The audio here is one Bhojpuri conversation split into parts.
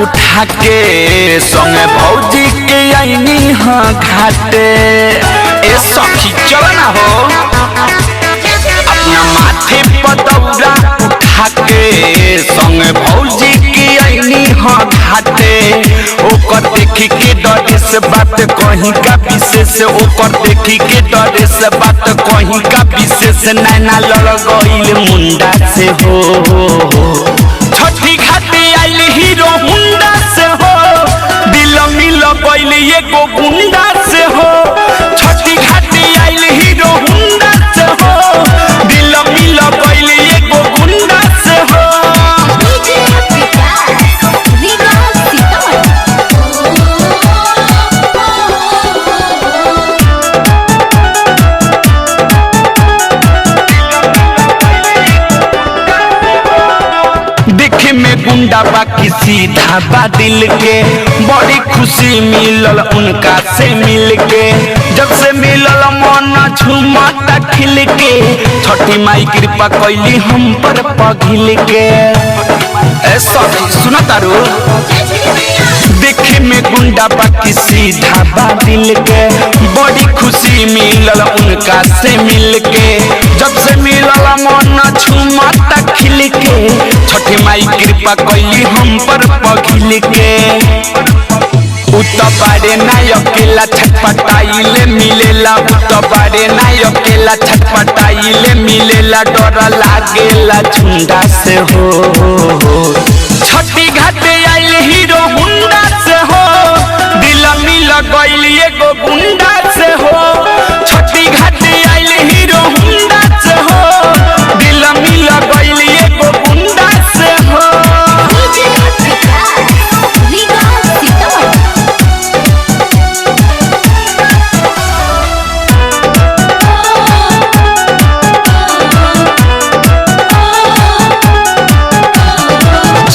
उठा के संगे भौजी के आईनी हाँ घाटे। ए सखी चल ना हो अपना माथे पर दौरा उठा के संगे भौजी के आईनी हाँ घाटे। ओकर देखी के डरे से बात कहीं का विशेष, ओकर देखी के डरे से बात कहीं का विशेष। नैना लड़ गईल मुंडा से हो छठी घाटे आइल हीरो हुंडा से हो। दिल मिल गईल एगो गुंडा से हो। छठी घाटे आइल हीरो हुंडा से हो। दिल मिल गईल एगो गुंडा से हो। देखे में गुंडा बाकी सीधा बा दिल के। बड़ी खुशी मिलल उनका से मिल के। जब से मिलल मन झूमता खिल के। छठी माई कृपा कैली हम पर पघिल के। ऐसा सुना तारू देखे में गुंडा बाकी सीधा बा दिल के। बड़ी खुशी मिलल उनका से मिल के। जब से मिलल मन झूमता खिल के। छठी माई कृपा कैली हम पर पघिल के। उतबारे ना अकेला छटपटाइले मिलेला। उतबारे ना अकेला छटपटाइले मिलेला। डर लागेला झुंडा से हो। छठी घाटे आइल हीरो हुंडा से हो। दिल मिल गईल एगो गुंडा से हो। छठी घाटे आइल हीरो हुंडा से हो। दिल मिल गईल एगो गुंडा से हो।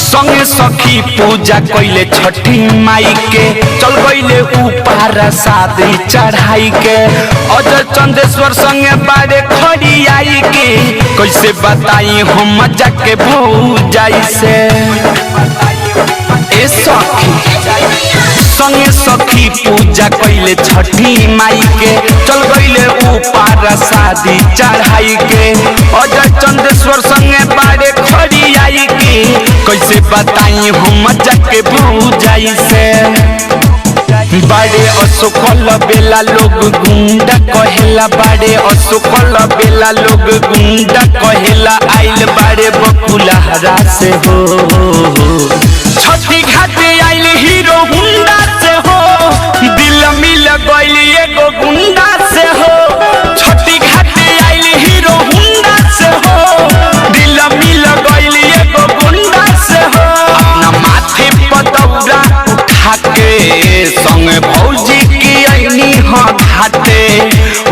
संगे सखी पूजा कैले छठी माई के। चल गईले ऊपर शादी चढ़ाई के। अजय चंदेश्वर संगे बारे खड़ी आई के। कैसे बताई हम जाके भौजाई से। ए सखी संगे सखी पूजा कैले छठी माई के। चल गईले ऊपर शादी चढ़ाई के। अजय चंदेश्वर संगे बारे खड़ी आई के। कैसे बताई हम जाके भौजाई से। बाड़े असुकल बेला लोग गुंडा कहेला। बाड़े असुकल बेला लोग गुंडा कहेला। आइल बाड़े बकुलहरा से हो। छठी घाटे आइल हीरो हुंडा से हो। दिल मिल गईल एगो गुंडा से हो। छठी घाटे आइल हीरो हुंडा से हो। दिल मिल गईल एगो गुंडा से हो। अपना माथे पर दौरा उठा के संगे भौजी की आईनी हाँ घाटे।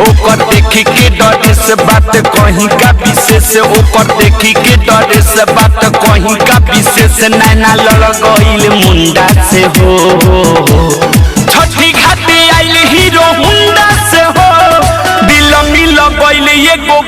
ओकर देखी के डरे से बात कहीं का विशेष। ओकर देखी के डरे से बात कहीं का विशेष। नैना लड़ गईल मुंडा से हो। छठी घाटे आइल हीरो हुंडा से हो। दिल मिल गईल एगो